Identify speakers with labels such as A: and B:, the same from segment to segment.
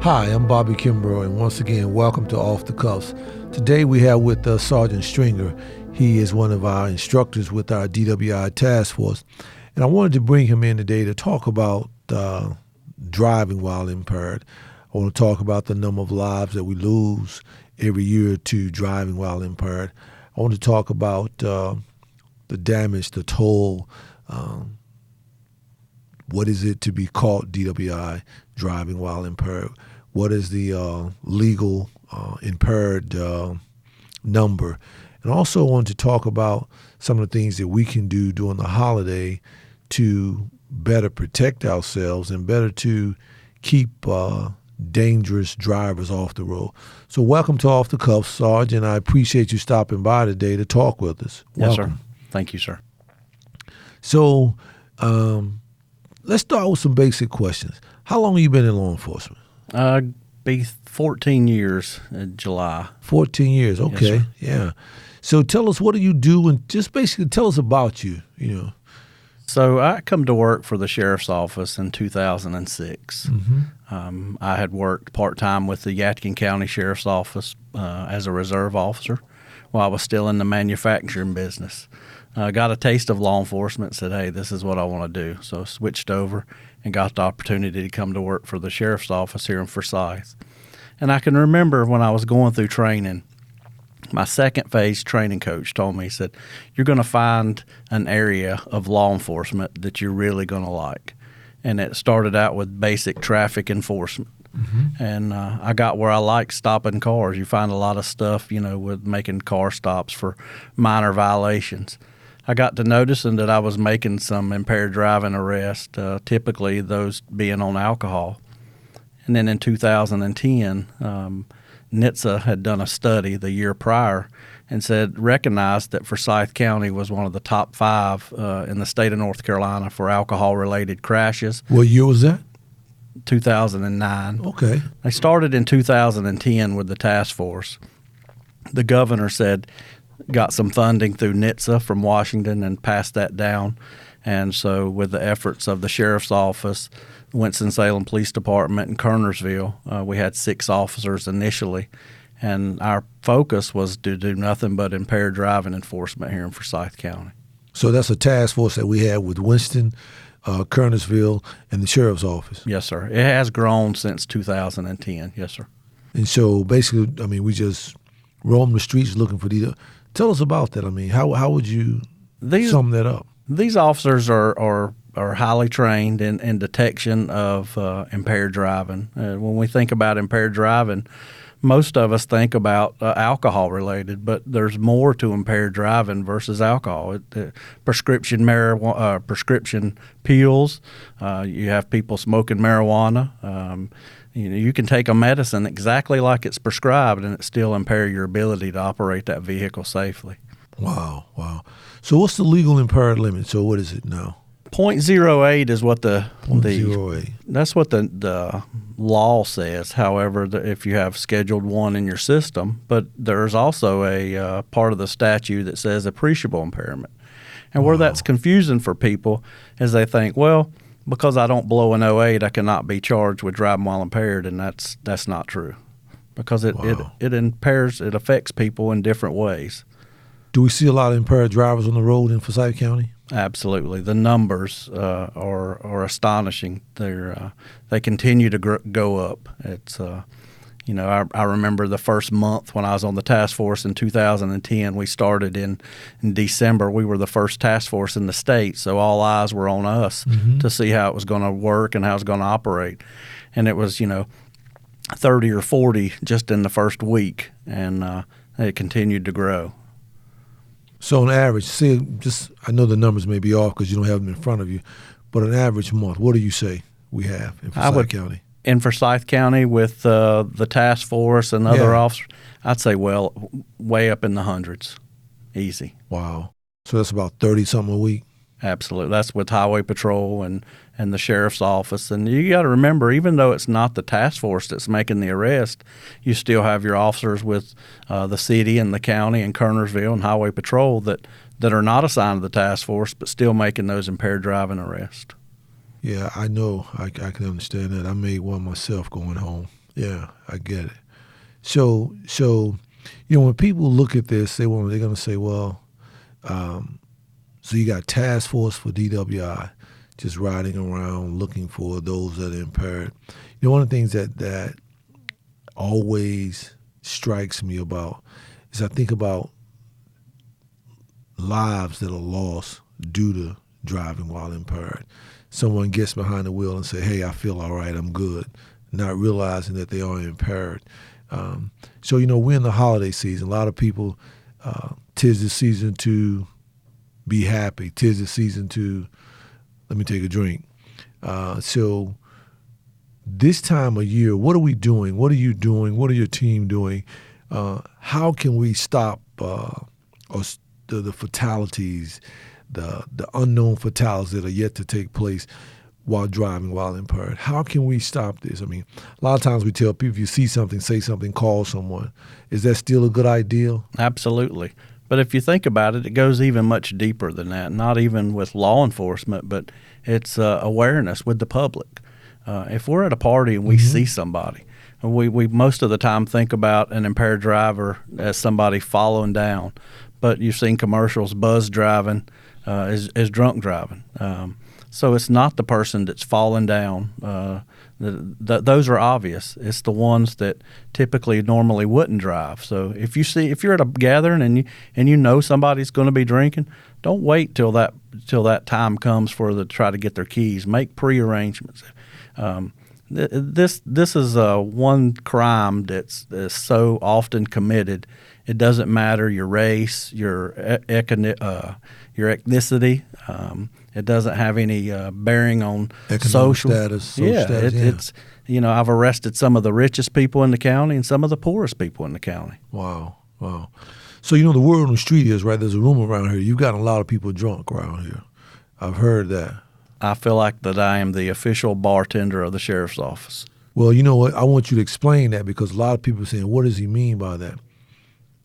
A: Hi, I'm Bobby Kimbrough, and once again, welcome to Off the Cuffs. Today we have with us Sgt Stringer. He is one of our instructors with our DWI Task Force, and I wanted to bring him in today to talk about driving while impaired. I want to talk about the number of lives that we lose every year to driving while impaired. I want to talk about the damage, the toll. What is it to be caught DWI driving while impaired? What is the legal impaired number? And also want to talk about some of the things that we can do during the holiday to better protect ourselves and better to keep dangerous drivers off the road. So welcome to Off the Cuffs, Sarge, and I appreciate you stopping by today to talk with us.
B: Yes,
A: welcome.
B: sir. Thank you, sir.
A: So let's start with some basic questions. How long have you been in law enforcement?
B: Be 14 years in July.
A: 14 years, okay.
B: Yes,
A: yeah. So tell us, what do you do, and just basically tell us about you,
B: So I come to work for the Sheriff's Office in 2006.
A: Mm-hmm.
B: I had worked part-time with the Yadkin County Sheriff's Office as a reserve officer while I was still in the manufacturing business. Got a taste of law enforcement, said, hey, this is what I want to do. So switched over and got the opportunity to come to work for the Sheriff's Office here in Forsyth. And I can remember when I was going through training, my second phase training coach told me, he said, you're going to find an area of law enforcement that you're really going to like. And it started out with basic traffic enforcement. Mm-hmm. And I got where I like stopping cars. You find a lot of stuff, with making car stops for minor violations. I got to noticing that I was making some impaired driving arrests, typically those being on alcohol. And then in 2010, NHTSA had done a study the year prior and recognized that Forsyth County was one of the top 5 in the state of North Carolina for alcohol-related crashes.
A: What year was that?
B: 2009.
A: Okay.
B: They started in 2010 with the task force. The governor got some funding through NHTSA from Washington and passed that down. And so with the efforts of the Sheriff's Office, Winston-Salem Police Department, and Kernersville, we had 6 officers initially. And our focus was to do nothing but impaired driving enforcement here in Forsyth County.
A: So that's a task force that we have with Winston, Kernersville, and the Sheriff's Office.
B: Yes, sir. It has grown since 2010. Yes, sir.
A: And so basically, we just roam the streets looking for these. Tell us about that. How would you sum that up?
B: These officers are highly trained in detection of impaired driving. When we think about impaired driving, most of us think about alcohol related, but there's more to impaired driving versus alcohol. Prescription marijuana, prescription pills. You have people smoking marijuana. You can take a medicine exactly like it's prescribed, and it still impair your ability to operate that vehicle safely.
A: Wow. So what's the legal impaired limit? So what is it now?
B: 0.08 is what the
A: 0.08.
B: That's what the law says. However, if you have Scheduled 1 in your system, but there's also a part of the statute that says appreciable impairment. And where that's confusing for people is they think, well, because I don't blow an 08, I cannot be charged with driving while impaired, and that's not true, because it affects people in different ways.
A: Do we see a lot of impaired drivers on the road in Forsyth County?
B: Absolutely. The numbers are astonishing. They continue to go up. It's I remember the first month when I was on the task force in 2010. We started in December. We were the first task force in the state, so all eyes were on us to see how it was going to work and how it was going to operate. And it was 30 or 40 just in the first week, and it continued to grow.
A: So on average, I know the numbers may be off because you don't have them in front of you, but an average month, what do you say we have in Forsyth County?
B: In Forsyth County with the task force and other officers, I'd say, way up in the hundreds, easy.
A: Wow. So that's about 30-something a week?
B: Absolutely. That's with Highway Patrol and the Sheriff's Office. And you got to remember, even though it's not the task force that's making the arrest, you still have your officers with the city and the county and Kernersville and Highway Patrol that are not assigned to the task force but still making those impaired driving arrests.
A: Yeah, I know. I can understand that. I made one myself going home. Yeah, I get it. So you know, when people look at this, they're going to say, well, so you got task force for DWI, just riding around looking for those that are impaired. You know, one of the things that always strikes me about is I think about lives that are lost due to driving while impaired. Someone gets behind the wheel and say, hey, I feel all right, I'm good, not realizing that they are impaired. So, you know, we're in the holiday season. A lot of people, 'tis the season to be happy. 'Tis the season to, let me take a drink. So this time of year, what are we doing? What are you doing? What are your team doing? How can we stop the fatalities, the unknown fatalities that are yet to take place while driving while impaired? How can we stop this? I mean, a lot of times we tell people, if you see something, say something, call someone. Is that still a good idea?
B: Absolutely. But if you think about it, it goes even much deeper than that, not even with law enforcement, but it's awareness with the public. If we're at a party and we see somebody, we most of the time think about an impaired driver as somebody following down, but you've seen commercials, buzz driving is drunk driving. So it's not the person that's falling down. Those are obvious. It's the ones that typically normally wouldn't drive. So if you're at a gathering and you know somebody's going to be drinking, don't wait till that time comes for them to try to get their keys. Make pre-arrangements. This is one crime that's so often committed. It doesn't matter your race, your ethnicity. It doesn't have any bearing on
A: Economic
B: social
A: status.
B: status, it's I've arrested some of the richest people in the county and some of the poorest people in the county.
A: Wow. So, you know, the word on the street is, right, there's a rumor around here, you've gotten a lot of people drunk around here. I've heard that.
B: I feel like that I am the official bartender of the sheriff's office.
A: Well, you know what? I want you to explain that, because a lot of people are saying, what does he mean by that?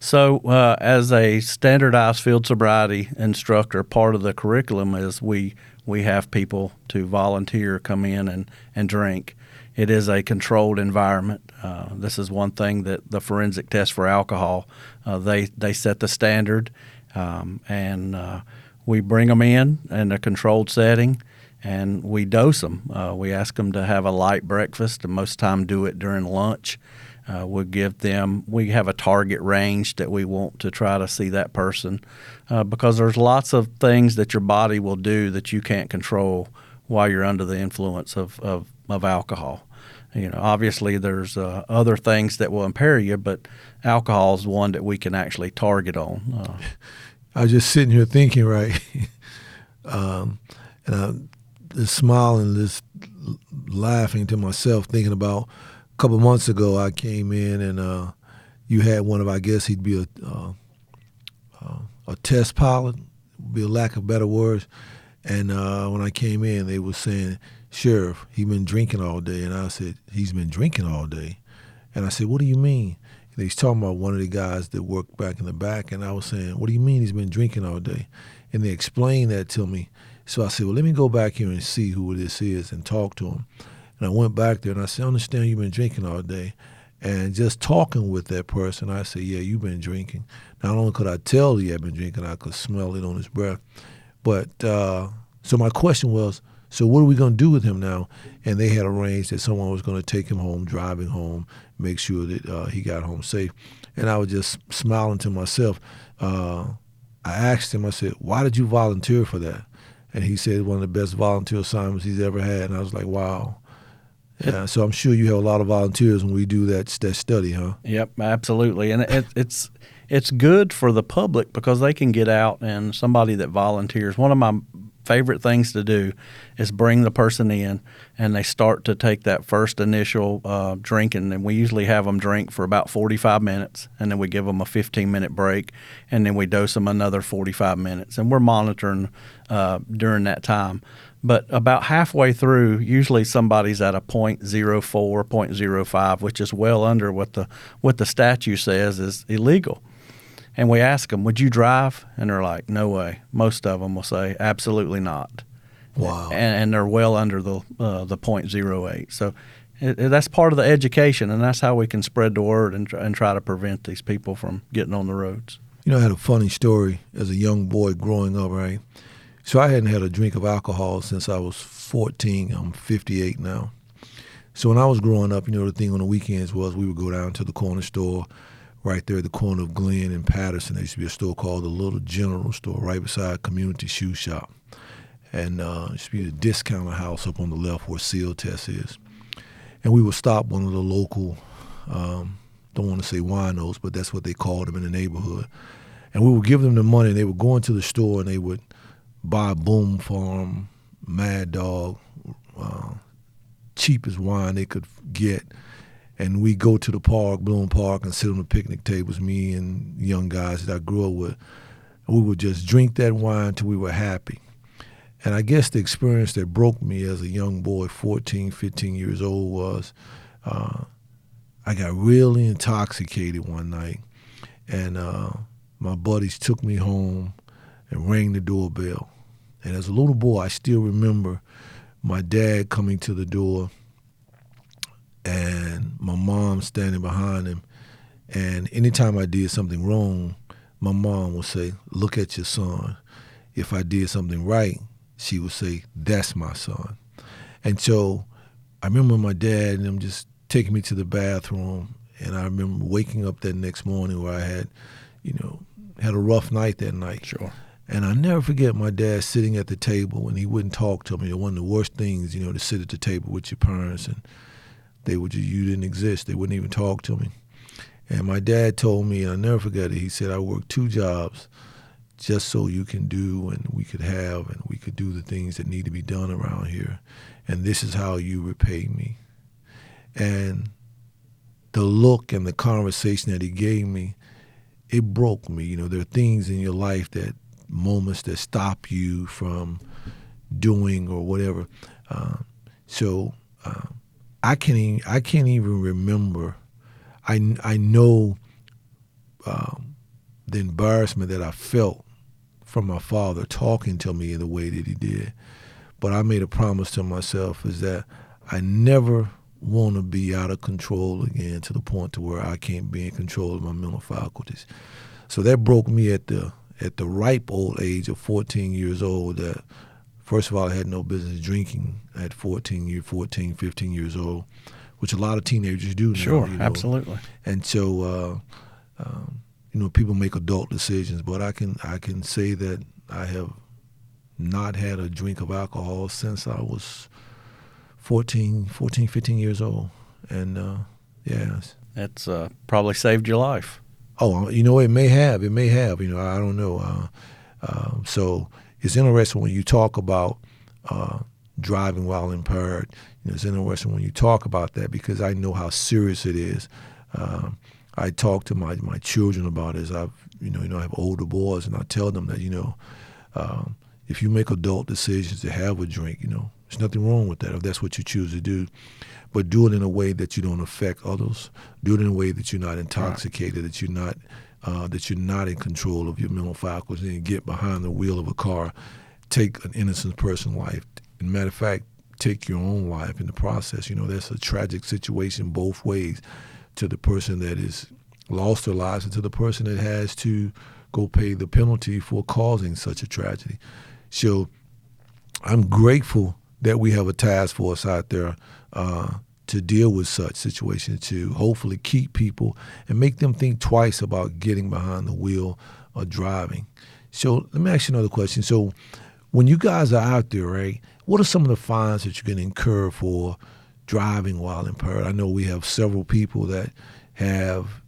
B: So as a standardized field sobriety instructor, part of the curriculum is we have people to volunteer, come in and drink. It is a controlled environment. This is one thing that the forensic test for alcohol, they set the standard, and we bring them in a controlled setting, and we dose them. We ask them to have a light breakfast, and most time do it during lunch. We have a target range that we want to try to see that person, because there's lots of things that your body will do that you can't control while you're under the influence of alcohol. You know, obviously there's other things that will impair you, but alcohol is one that we can actually target on.
A: I was just sitting here thinking, right, and I'm just smiling, just laughing to myself, thinking about a couple of months ago I came in and you had one of, I guess he'd be a test pilot, would be a lack of better words. And when I came in, they were saying, Sheriff, he's been drinking all day. And I said, he's been drinking all day? And I said, what do you mean? And he's talking about one of the guys that worked back in the back. And I was saying, what do you mean he's been drinking all day? And they explained that to me. So I said, well, let me go back here and see who this is and talk to him. And I went back there and I said, I understand you've been drinking all day. And just talking with that person, I said, yeah, you've been drinking. Not only could I tell he had been drinking, I could smell it on his breath. But so my question was, so what are we going to do with him now? And they had arranged that someone was going to take him home, driving home, make sure that he got home safe. And I was just smiling to myself. I asked him, I said, why did you volunteer for that? And he said one of the best volunteer assignments he's ever had. And I was like, wow. Yeah, so I'm sure you have a lot of volunteers when we do that study, huh?
B: Yep, absolutely. And it's good for the public because they can get out, and somebody that volunteers, one of my favorite things to do is bring the person in and they start to take that first initial drinking, and we usually have them drink for about 45 minutes, and then we give them a 15-minute break, and then we dose them another 45 minutes, and we're monitoring during that time. But about halfway through, usually somebody's at a 0.04, 0.05, which is well under what the statute says is illegal. And we ask them, would you drive? And they're like, no way. Most of them will say, absolutely not.
A: Wow.
B: And they're well under the 0.08. So That's part of the education, and that's how we can spread the word and try to prevent these people from getting on the roads.
A: You know, I had a funny story as a young boy growing up, right? So I hadn't had a drink of alcohol since I was 14. I'm 58 now. So when I was growing up, you know, the thing on the weekends was we would go down to the corner store right there at the corner of Glenn and Patterson. There used to be a store called the Little General Store right beside Community Shoe Shop. And it used to be the discounter house up on the left where Seal Test is. And we would stop one of the local, don't want to say winos, but that's what they called them in the neighborhood. And we would give them the money, and they would go into the store, and they would buy Boom Farm, Mad Dog, cheapest wine they could get. And we go to the park, Bloom Park, and sit on the picnic tables, me and young guys that I grew up with. And we would just drink that wine till we were happy. And I guess the experience that broke me as a young boy, 14, 15 years old, was I got really intoxicated one night. And my buddies took me home and rang the doorbell. And as a little boy, I still remember my dad coming to the door and my mom standing behind him. And anytime I did something wrong, my mom would say, "Look at your son." If I did something right, she would say, "That's my son." And so I remember my dad and them just taking me to the bathroom. And I remember waking up that next morning where I had, had a rough night that night.
B: Sure.
A: And I never forget my dad sitting at the table and he wouldn't talk to me. One of the worst things, to sit at the table with your parents and you didn't exist. They wouldn't even talk to me. And my dad told me, and I'll never forget it, he said, "I worked 2 jobs just so you can do and we could have and we could do the things that need to be done around here. And this is how you repay me." And the look and the conversation that he gave me, it broke me. There are things in your life moments that stop you from doing or whatever. I can't even remember. I know the embarrassment that I felt from my father talking to me in the way that he did. But I made a promise to myself is that I never want to be out of control again to the point to where I can't be in control of my mental faculties. So that broke me at the ripe old age of 14 years old that, first of all, I had no business drinking at 15 years old, which a lot of teenagers do now.
B: Sure, absolutely.
A: And so, people make adult decisions, but I can say that I have not had a drink of alcohol since I was 14, 15 years old. And,
B: It's probably saved your life.
A: Oh, it may have. I don't know. So it's interesting when you talk about driving while impaired. It's interesting when you talk about that because I know how serious it is. I talk to my children about it. I have older boys, and I tell them that if you make adult decisions to have a drink, there's nothing wrong with that if that's what you choose to do. But do it in a way that you don't affect others. Do it in a way that you're not intoxicated, that you're not in control of your mental faculties, and get behind the wheel of a car, take an innocent person's life. As a matter of fact, take your own life in the process. That's a tragic situation both ways, to the person that is lost their lives and to the person that has to go pay the penalty for causing such a tragedy. So I'm grateful that we have a task force out there to deal with such situations, to hopefully keep people and make them think twice about getting behind the wheel or driving. So let me ask you another question. So when you guys are out there, right, what are some of the fines that you can incur for driving while impaired? I know we have several people that have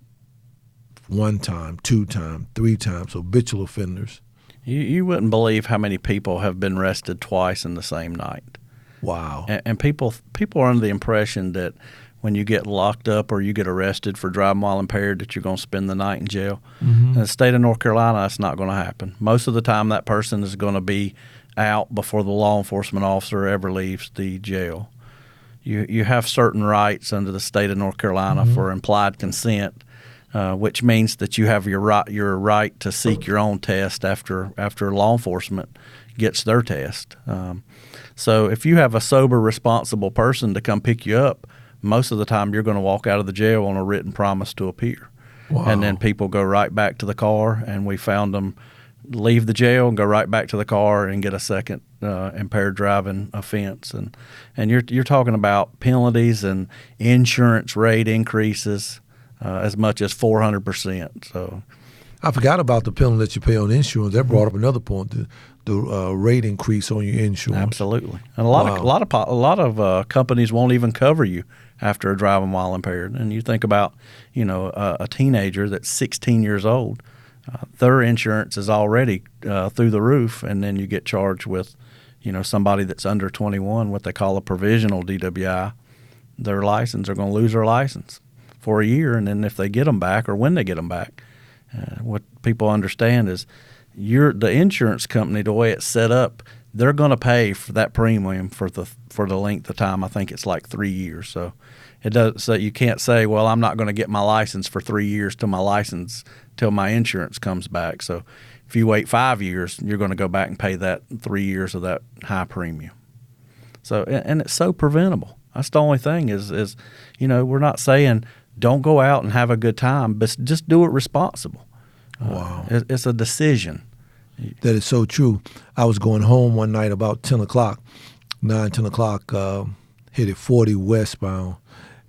A: 1 time, 2 times, 3 times, habitual offenders.
B: You wouldn't believe how many people have been arrested twice in the same night.
A: Wow.
B: And people are under the impression that when you get locked up or you get arrested for driving while impaired that you're going to spend the night in jail.
A: Mm-hmm.
B: In the state of North Carolina, that's not going to happen. Most of the time that person is going to be out before the law enforcement officer ever leaves the jail. You have certain rights under the state of North Carolina for implied consent, which means that you have your right to seek your own test after law enforcement gets their test. So if you have a sober, responsible person to come pick you up most of the time you're going to walk out of the jail on a written promise to appear.
A: Wow.
B: And then people go right back to the car, and we found them leave the jail and go right back to the car and get a second impaired driving offense. And you're talking about penalties and insurance rate increases as much as 400%. So
A: I forgot about the penalty that you pay on insurance. That brought up another point, the rate increase on your insurance.
B: Absolutely. And a lot of companies won't even cover you after a driving while impaired. And you think about, a teenager that's 16 years old, their insurance is already through the roof, and then you get charged with, somebody that's under 21, what they call a provisional DWI. Their license, they're going to lose their license for a year, and then if they get them back or when they get them back, what people understand is the insurance company, the way it's set up, they're going to pay for that premium for the length of time. I think it's like 3 years. So it does. So you can't say, well, I'm not going to get my license for 3 years till my insurance comes back. So if you wait 5 years, you're going to go back and pay that 3 years of that high premium. So and it's so preventable. That's the only thing is we're not saying don't go out and have a good time, but just do it responsible.
A: Wow.
B: It's a decision.
A: That is so true. I was going home one night about 10 o'clock, headed 40 westbound,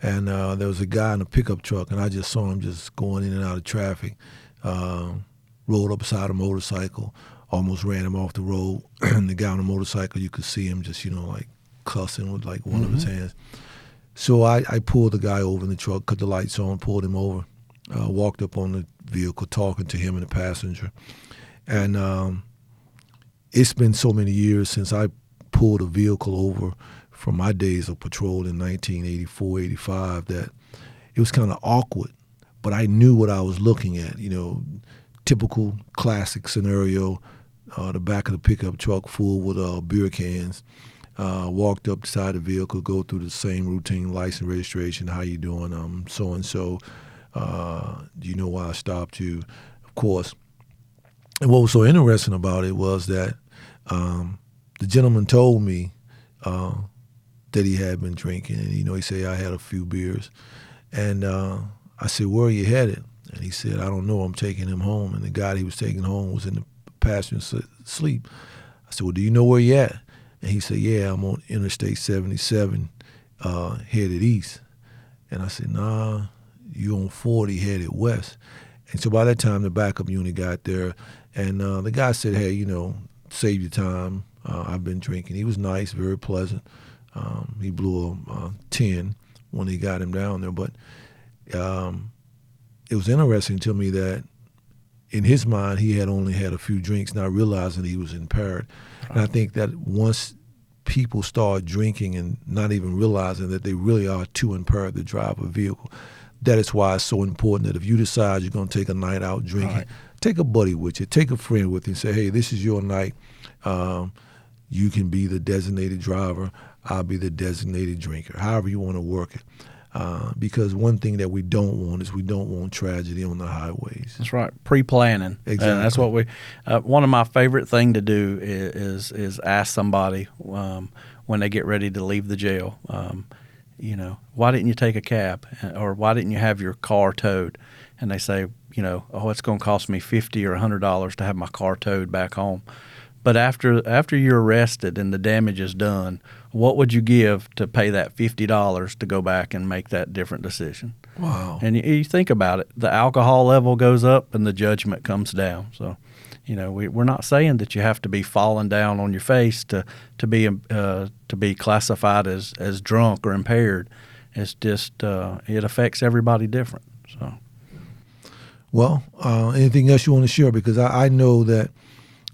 A: and there was a guy in a pickup truck, and I just saw him just going in and out of traffic, rolled up beside a motorcycle, almost ran him off the road. And the guy on the motorcycle, you could see him just, like cussing with like one of his hands. So I pulled the guy over in the truck, cut the lights on, pulled him over, walked up on the vehicle, talking to him and the passenger. And it's been so many years since I pulled a vehicle over from my days of patrol in 1984, 85 that it was kind of awkward, but I knew what I was looking at, typical classic scenario, the back of the pickup truck full with beer cans. Walked up beside the vehicle, go through the same routine, license, registration, how you doing, so-and-so. Do you know why I stopped you? Of course. And what was so interesting about it was that the gentleman told me that he had been drinking. And, he said, I had a few beers. And I said, where are you headed? And he said, I don't know. I'm taking him home. And the guy he was taking home was in the passenger sleep. I said, well, do you know where you at? And he said, yeah, I'm on Interstate 77 headed east. And I said, nah, you on 40 headed west. And so by that time, the backup unit got there. And the guy said, hey, save your time. I've been drinking. He was nice, very pleasant. He blew a 10 when he got him down there. But it was interesting to me that in his mind, he had only had a few drinks, not realizing he was impaired. And I think that once people start drinking and not even realizing that they really are too impaired to drive a vehicle, that is why it's so important that if you decide you're going to take a night out drinking, take a buddy with you, take a friend with you and say, hey, this is your night. You can be the designated driver. I'll be the designated drinker, however you want to work it. Because one thing that we don't want is we don't want tragedy on the highways.
B: That's right, pre-planning.
A: Exactly.
B: And that's what we. One of my favorite thing to do is ask somebody when they get ready to leave the jail. Why didn't you take a cab, or why didn't you have your car towed? And they say, oh, it's going to cost me $50 or $100 to have my car towed back home. But after you're arrested and the damage is done, what would you give to pay that $50 to go back and make that different decision?
A: Wow.
B: And you think about it, the alcohol level goes up and the judgment comes down. So, we're not saying that you have to be falling down on your face to be classified as drunk or impaired. It's just it affects everybody different. So,
A: well, anything else you want to share? Because I know that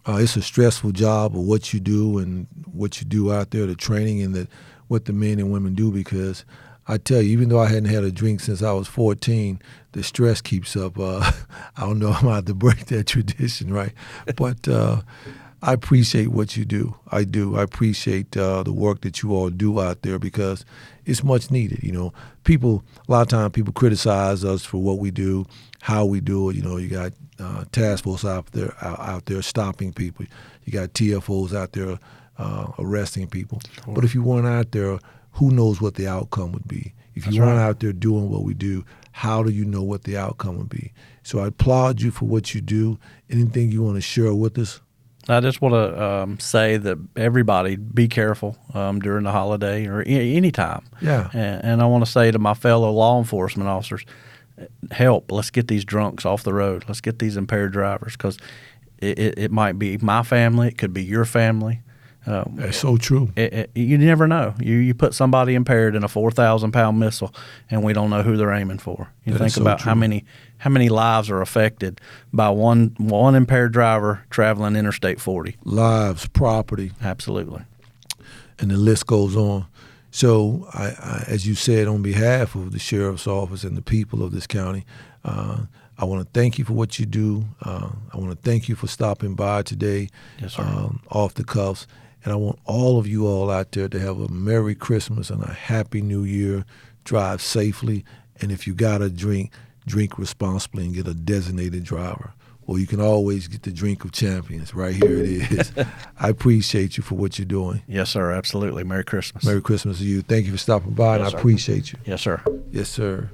A: it's a stressful job of what you do and what you do out there, the training and what the men and women do. Because I tell you, even though I hadn't had a drink since I was 14, the stress keeps up. I don't know if I'm going to have to break that tradition, right? But I appreciate what you do. I do. I appreciate the work that you all do out there because it's much needed. A lot of times people criticize us for what we do, how we do it. You got task force out there stopping people. You got TFOs out there arresting people. Sure. But if you weren't out there, who knows what the outcome would be? If
B: That's
A: you aren't
B: right.
A: out there doing what we do, how do you know what the outcome will be? So I applaud you for what you do. Anything you want to share with us?
B: I just want to say that everybody be careful during the holiday or any time.
A: Yeah.
B: And I want to say to my fellow law enforcement officers, help. Let's get these drunks off the road. Let's get these impaired drivers, because it might be my family. It could be your family.
A: That's so true.
B: You never know. You put somebody impaired in a 4,000-pound missile, and we don't know who they're aiming for. You
A: That is
B: think
A: so
B: about
A: true.
B: how many lives are affected by one impaired driver traveling Interstate 40.
A: Lives, property,
B: Absolutely.
A: and the list goes on. So, I, as you said, on behalf of the Sheriff's Office and the people of this county, I want to thank you for what you do. I want to thank you for stopping by today,
B: Yes, sir.
A: off the cuffs. And I want all of you all out there to have a Merry Christmas and a Happy New Year. Drive safely. And if you got a drink, drink responsibly and get a designated driver. Or you can always get the drink of champions. Right here it is. I appreciate you for what you're doing.
B: Yes, sir. Absolutely. Merry Christmas.
A: Merry Christmas to you. Thank you for stopping by,
B: Yes,
A: and
B: sir.
A: I appreciate you.
B: Yes, sir.
A: Yes, sir.